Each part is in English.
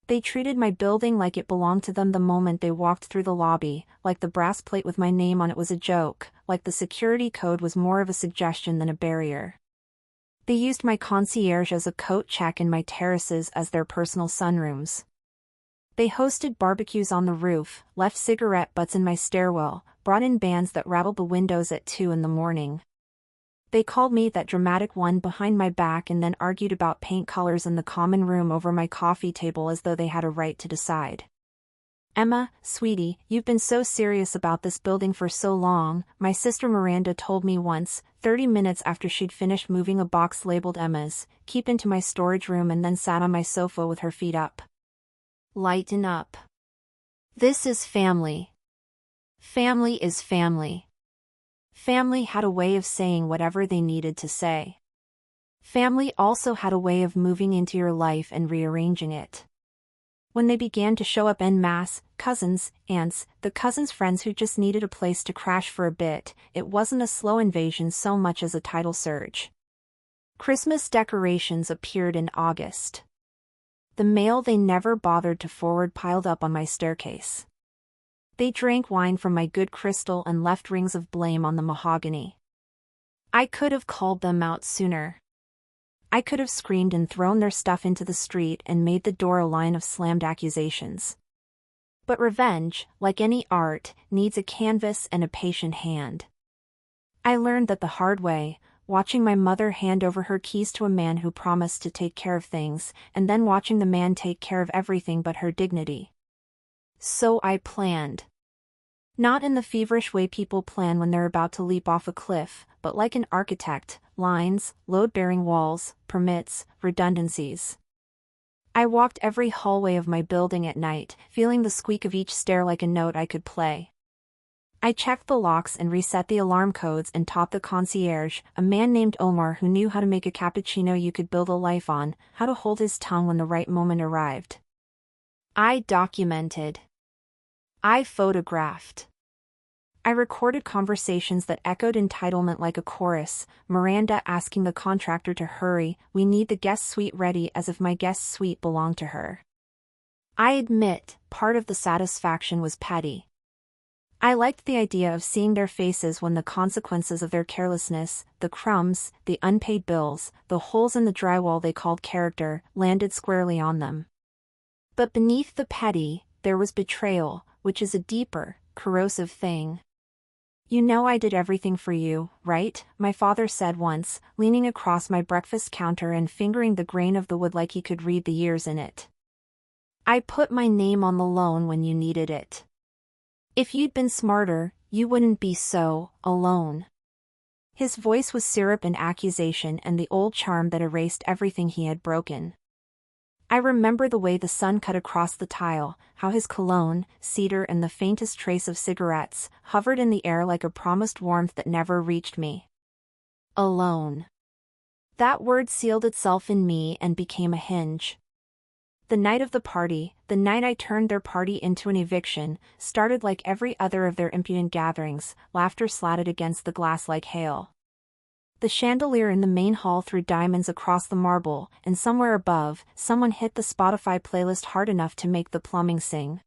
They treated my building like it belonged to them the moment they walked through the lobby, like the brass plate with my name on it was a joke, like the security code was more of a suggestion than a barrier. They used my concierge as a coat check and my terraces as their personal sunrooms. They hosted barbecues on the roof, left cigarette butts in my stairwell, brought in bands that rattled the windows at 2 in the morning. They called me that dramatic one behind my back and then argued about paint colors in the common room over my coffee table as though they had a right to decide. "Emma, sweetie, you've been so serious about this building for so long," my sister Miranda told me once, 30 minutes after she'd finished moving a box labeled Emma's, keep into my storage room and then sat on my sofa with her feet up. "Lighten up. This is family. Family is family." Family had a way of saying whatever they needed to say. Family also had a way of moving into your life and rearranging it. When they began to show up en masse, cousins, aunts, the cousins' friends who just needed a place to crash for a bit, it wasn't a slow invasion so much as a tidal surge. Christmas decorations appeared in August. The mail they never bothered to forward piled up on my staircase. They drank wine from my good crystal and left rings of blame on the mahogany. I could have called them out sooner. I could have screamed and thrown their stuff into the street and made the door a line of slammed accusations. But revenge, like any art, needs a canvas and a patient hand. I learned that the hard way, watching my mother hand over her keys to a man who promised to take care of things, and then watching the man take care of everything but her dignity. So I planned. Not in the feverish way people plan when they're about to leap off a cliff, but like an architect: lines, load-bearing walls, permits, redundancies. I walked every hallway of my building at night, feeling the squeak of each stair like a note I could play. I checked the locks and reset the alarm codes and taught the concierge, a man named Omar who knew how to make a cappuccino you could build a life on, how to hold his tongue when the right moment arrived. I documented. I photographed. I recorded conversations that echoed entitlement like a chorus, Miranda asking the contractor to hurry, "We need the guest suite ready," as if my guest suite belonged to her. I admit, part of the satisfaction was petty. I liked the idea of seeing their faces when the consequences of their carelessness, the crumbs, the unpaid bills, the holes in the drywall they called character, landed squarely on them. But beneath the petty, there was betrayal, which is a deeper, corrosive thing. "You know I did everything for you, right?" my father said once, leaning across my breakfast counter and fingering the grain of the wood like he could read the years in it. "I put my name on the loan when you needed it. If you'd been smarter, you wouldn't be so alone." His voice was syrup and accusation and the old charm that erased everything he had broken. I remember the way the sun cut across the tile, how his cologne, cedar and the faintest trace of cigarettes, hovered in the air like a promised warmth that never reached me. Alone. That word sealed itself in me and became a hinge. The night of the party, the night I turned their party into an eviction, started like every other of their impudent gatherings, laughter slatted against the glass like hail. The chandelier in the main hall threw diamonds across the marble, and somewhere above, someone hit the Spotify playlist hard enough to make the plumbing sing.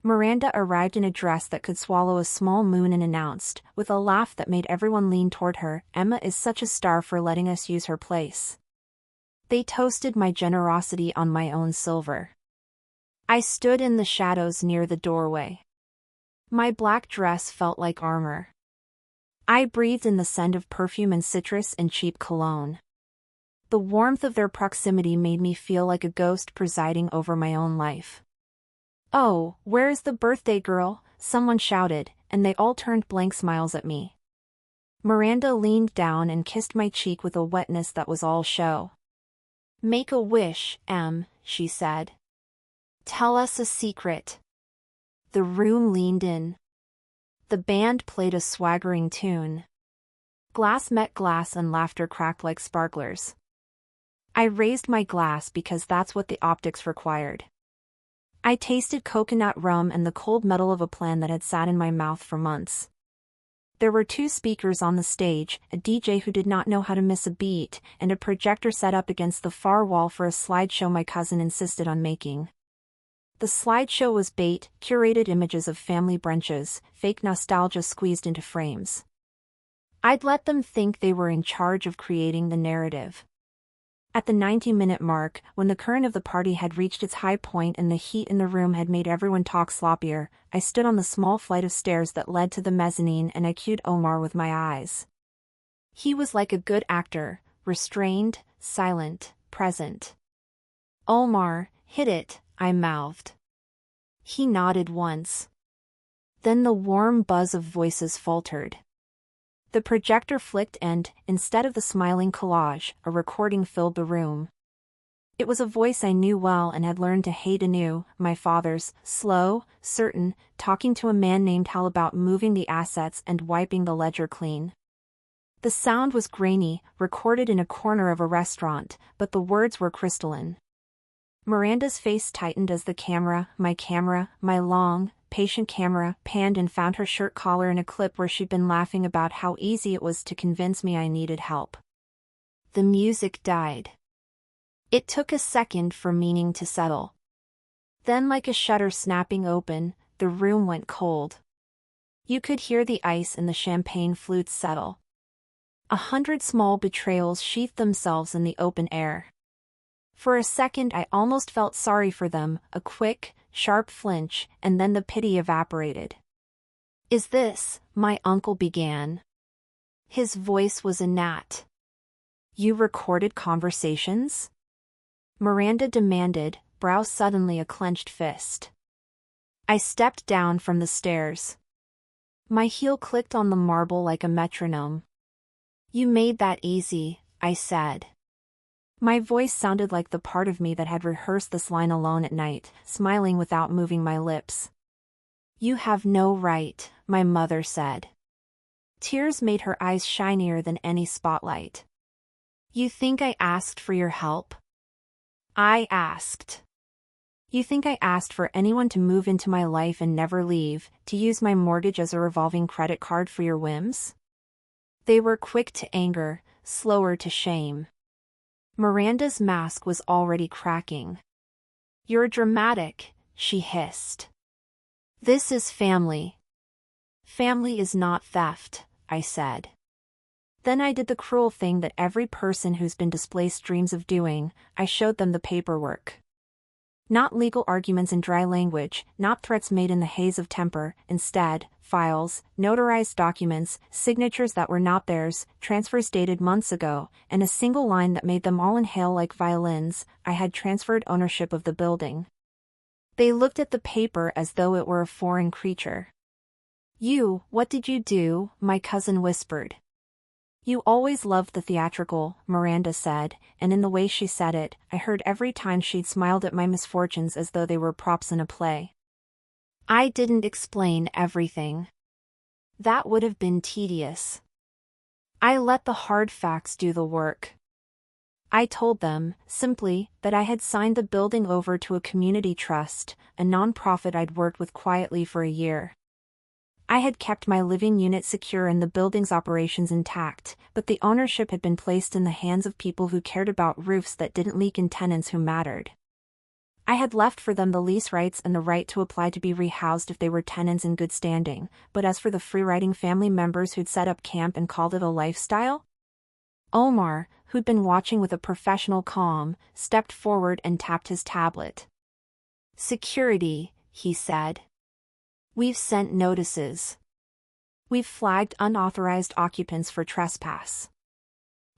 Miranda arrived in a dress that could swallow a small moon and announced, with a laugh that made everyone lean toward her, "Emma is such a star for letting us use her place." They toasted my generosity on my own silver. I stood in the shadows near the doorway. My black dress felt like armor. I breathed in the scent of perfume and citrus and cheap cologne. The warmth of their proximity made me feel like a ghost presiding over my own life. "Oh, where is the birthday girl?" someone shouted, and they all turned blank smiles at me. Miranda leaned down and kissed my cheek with a wetness that was all show. "Make a wish, Em," she said. "Tell us a secret." The room leaned in. The band played a swaggering tune. Glass met glass and laughter cracked like sparklers. I raised my glass because that's what the optics required. I tasted coconut rum and the cold metal of a plan that had sat in my mouth for months. There were 2 speakers on the stage, a DJ who did not know how to miss a beat, and a projector set up against the far wall for a slideshow my cousin insisted on making. The slideshow was bait, curated images of family brunches, fake nostalgia squeezed into frames. I'd let them think they were in charge of creating the narrative. At the 90-minute mark, when the current of the party had reached its high point and the heat in the room had made everyone talk sloppier, I stood on the small flight of stairs that led to the mezzanine and I cued Omar with my eyes. He was like a good actor, restrained, silent, present. "Omar, hit it," I mouthed. He nodded once. Then the warm buzz of voices faltered. The projector flicked and, instead of the smiling collage, a recording filled the room. It was a voice I knew well and had learned to hate anew, my father's, slow, certain, talking to a man named Hal about moving the assets and wiping the ledger clean. The sound was grainy, recorded in a corner of a restaurant, but the words were crystalline. Miranda's face tightened as the camera, my long, patient camera, panned and found her shirt collar in a clip where she'd been laughing about how easy it was to convince me I needed help. The music died. It took a second for meaning to settle. Then, like a shutter snapping open, the room went cold. You could hear the ice in the champagne flutes settle. 100 small betrayals sheathed themselves in the open air. For a second I almost felt sorry for them, a quick, sharp flinch, and then the pity evaporated. "Is this," my uncle began. His voice was a gnat. "You recorded conversations?" Miranda demanded, brow suddenly a clenched fist. I stepped down from the stairs. My heel clicked on the marble like a metronome. "You made that easy," I said. My voice sounded like the part of me that had rehearsed this line alone at night, smiling without moving my lips. "You have no right," my mother said. Tears made her eyes shinier than any spotlight. "You think I asked for your help?" I asked. "You think I asked for anyone to move into my life and never leave, to use my mortgage as a revolving credit card for your whims?" They were quick to anger, slower to shame. Miranda's mask was already cracking. "You're dramatic," she hissed. "This is family." "Family is not theft," I said. Then I did the cruel thing that every person who's been displaced dreams of doing. I showed them the paperwork. Not legal arguments in dry language, not threats made in the haze of temper, instead, files, notarized documents, signatures that were not theirs, transfers dated months ago, and a single line that made them all inhale like violins. I had transferred ownership of the building. They looked at the paper as though it were a foreign creature. What did you do?" my cousin whispered. "You always loved the theatrical," Miranda said, and in the way she said it, I heard every time she'd smiled at my misfortunes as though they were props in a play. I didn't explain everything. That would have been tedious. I let the hard facts do the work. I told them, simply, that I had signed the building over to a community trust, a nonprofit I'd worked with quietly for a year. I had kept my living unit secure and the building's operations intact, but the ownership had been placed in the hands of people who cared about roofs that didn't leak and tenants who mattered. I had left for them the lease rights and the right to apply to be rehoused if they were tenants in good standing, but as for the free-riding family members who'd set up camp and called it a lifestyle? Omar, who'd been watching with a professional calm, stepped forward and tapped his tablet. "Security," he said. "We've sent notices. We've flagged unauthorized occupants for trespass.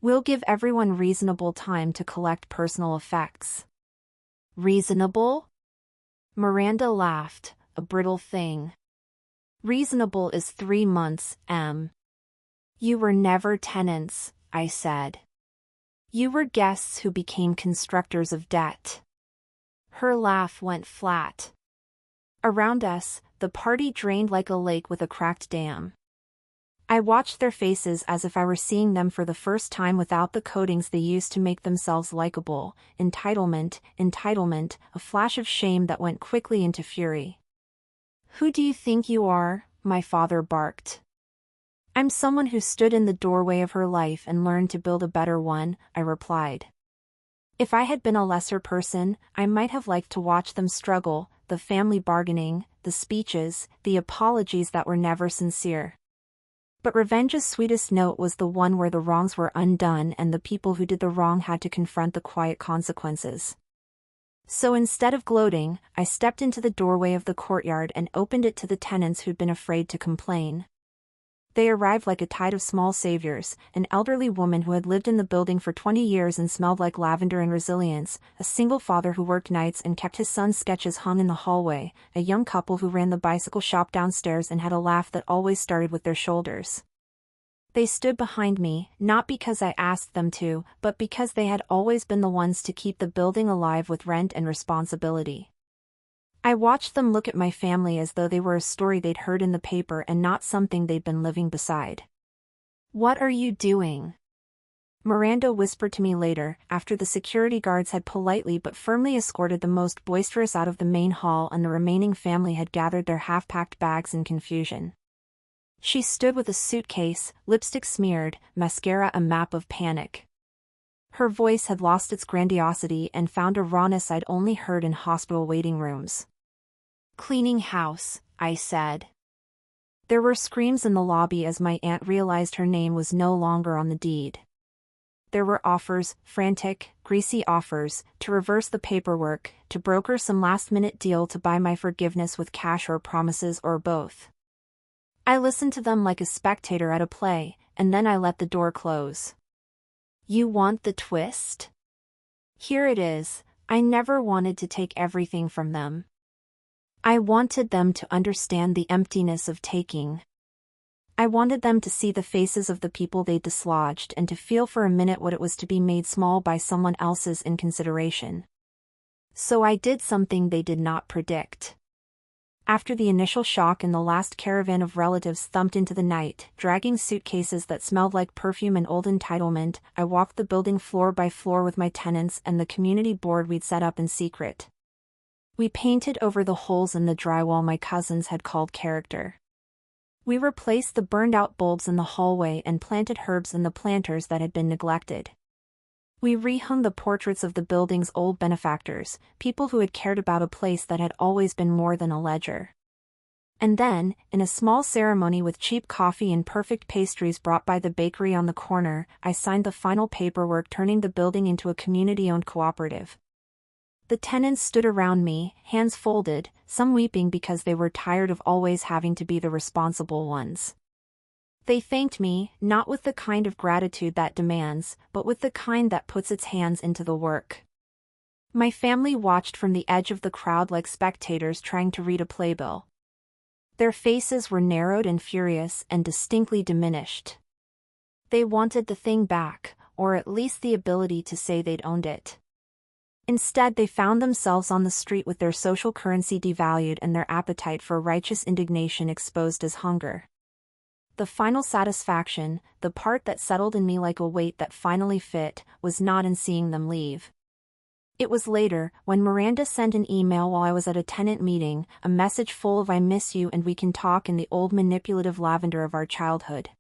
We'll give everyone reasonable time to collect personal effects." "Reasonable?" Miranda laughed, a brittle thing. "Reasonable is 3 months, Em. You were never tenants," I said. "You were guests who became constructors of debt." Her laugh went flat. Around us, the party drained like a lake with a cracked dam. I watched their faces as if I were seeing them for the first time without the coatings they used to make themselves likable. Entitlement, a flash of shame that went quickly into fury. "Who do you think you are?" my father barked. "I'm someone who stood in the doorway of her life and learned to build a better one," I replied. If I had been a lesser person, I might have liked to watch them struggle, the family bargaining, the speeches, the apologies that were never sincere. But revenge's sweetest note was the one where the wrongs were undone and the people who did the wrong had to confront the quiet consequences. So instead of gloating, I stepped into the doorway of the courtyard and opened it to the tenants who'd been afraid to complain. They arrived like a tide of small saviors, an elderly woman who had lived in the building for 20 years and smelled like lavender and resilience, a single father who worked nights and kept his son's sketches hung in the hallway, a young couple who ran the bicycle shop downstairs and had a laugh that always started with their shoulders. They stood behind me, not because I asked them to, but because they had always been the ones to keep the building alive with rent and responsibility. I watched them look at my family as though they were a story they'd heard in the paper and not something they'd been living beside. "What are you doing?" Miranda whispered to me later, after the security guards had politely but firmly escorted the most boisterous out of the main hall and the remaining family had gathered their half-packed bags in confusion. She stood with a suitcase, lipstick smeared, mascara a map of panic. Her voice had lost its grandiosity and found a rawness I'd only heard in hospital waiting rooms. "Cleaning house," I said. There were screams in the lobby as my aunt realized her name was no longer on the deed. There were offers, frantic, greasy offers, to reverse the paperwork, to broker some last-minute deal to buy my forgiveness with cash or promises or both. I listened to them like a spectator at a play, and then I let the door close. "You want the twist? Here it is. I never wanted to take everything from them. I wanted them to understand the emptiness of taking. I wanted them to see the faces of the people they dislodged and to feel for a minute what it was to be made small by someone else's inconsideration. So I did something they did not predict. After the initial shock and the last caravan of relatives thumped into the night, dragging suitcases that smelled like perfume and old entitlement, I walked the building floor by floor with my tenants and the community board we'd set up in secret. We painted over the holes in the drywall my cousins had called character. We replaced the burned-out bulbs in the hallway and planted herbs in the planters that had been neglected. We rehung the portraits of the building's old benefactors, people who had cared about a place that had always been more than a ledger. And then, in a small ceremony with cheap coffee and perfect pastries brought by the bakery on the corner, I signed the final paperwork turning the building into a community-owned cooperative. The tenants stood around me, hands folded, some weeping because they were tired of always having to be the responsible ones. They thanked me, not with the kind of gratitude that demands, but with the kind that puts its hands into the work. My family watched from the edge of the crowd like spectators trying to read a playbill. Their faces were narrowed and furious and distinctly diminished. They wanted the thing back, or at least the ability to say they'd owned it. Instead they found themselves on the street with their social currency devalued and their appetite for righteous indignation exposed as hunger. The final satisfaction, the part that settled in me like a weight that finally fit, was not in seeing them leave. It was later, when Miranda sent an email while I was at a tenant meeting, a message full of "I miss you and we can talk" in the old manipulative lavender of our childhood.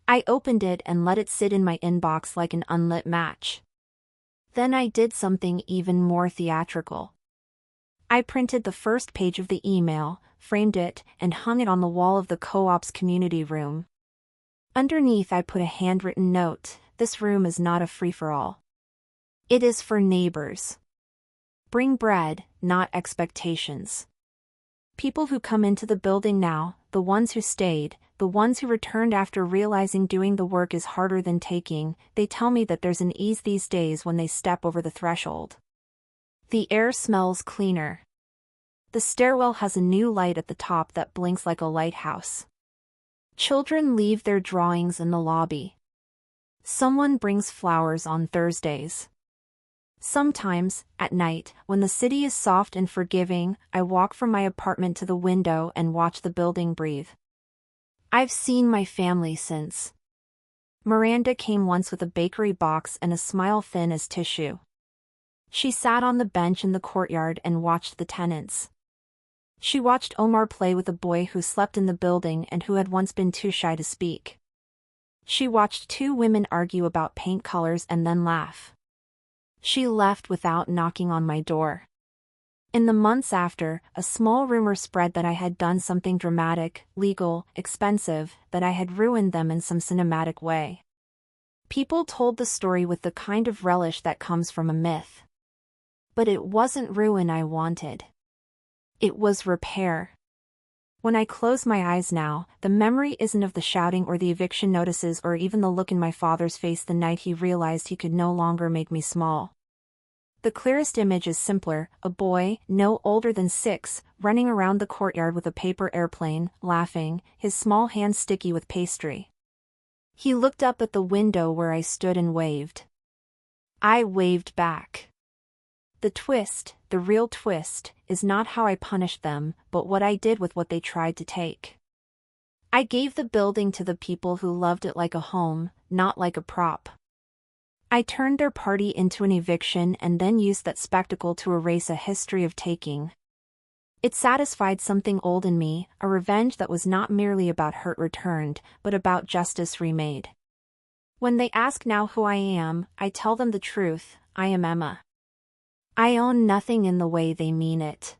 I opened it and let it sit in my inbox like an unlit match. Then I did something even more theatrical. I printed the first page of the email, framed it, and hung it on the wall of the co-op's community room. Underneath I put a handwritten note: "This room is not a free-for-all. It is for neighbors. Bring bread, not expectations. People who come into the building now, the ones who stayed, the ones who returned after realizing doing the work is harder than taking, they tell me that there's an ease these days when they step over the threshold. The air smells cleaner. The stairwell has a new light at the top that blinks like a lighthouse. Children leave their drawings in the lobby. Someone brings flowers on Thursdays. Sometimes, at night, when the city is soft and forgiving, I walk from my apartment to the window and watch the building breathe. I've seen my family since. Miranda came once with a bakery box and a smile thin as tissue. She sat on the bench in the courtyard and watched the tenants. She watched Omar play with a boy who slept in the building and who had once been too shy to speak. She watched two women argue about paint colors and then laugh. She left without knocking on my door. In the months after, a small rumor spread that I had done something dramatic, legal, expensive, that I had ruined them in some cinematic way. People told the story with the kind of relish that comes from a myth. But it wasn't ruin I wanted. It was repair. When I close my eyes now, the memory isn't of the shouting or the eviction notices or even the look in my father's face the night he realized he could no longer make me small. The clearest image is simpler, a boy, no older than 6, running around the courtyard with a paper airplane, laughing, his small hands sticky with pastry. He looked up at the window where I stood and waved. I waved back. The twist, the real twist, is not how I punished them, but what I did with what they tried to take. I gave the building to the people who loved it like a home, not like a prop. I turned their party into an eviction and then used that spectacle to erase a history of taking. It satisfied something old in me, a revenge that was not merely about hurt returned, but about justice remade. When they ask now who I am, I tell them the truth, I am Emma. I own nothing in the way they mean it.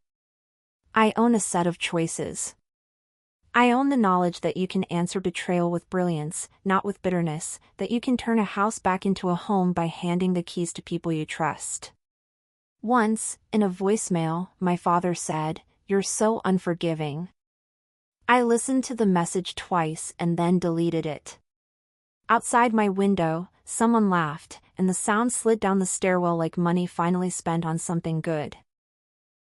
I own a set of choices. I own the knowledge that you can answer betrayal with brilliance, not with bitterness, that you can turn a house back into a home by handing the keys to people you trust. Once, in a voicemail, my father said, "You're so unforgiving." I listened to the message twice and then deleted it. Outside my window, someone laughed, and the sound slid down the stairwell like money finally spent on something good.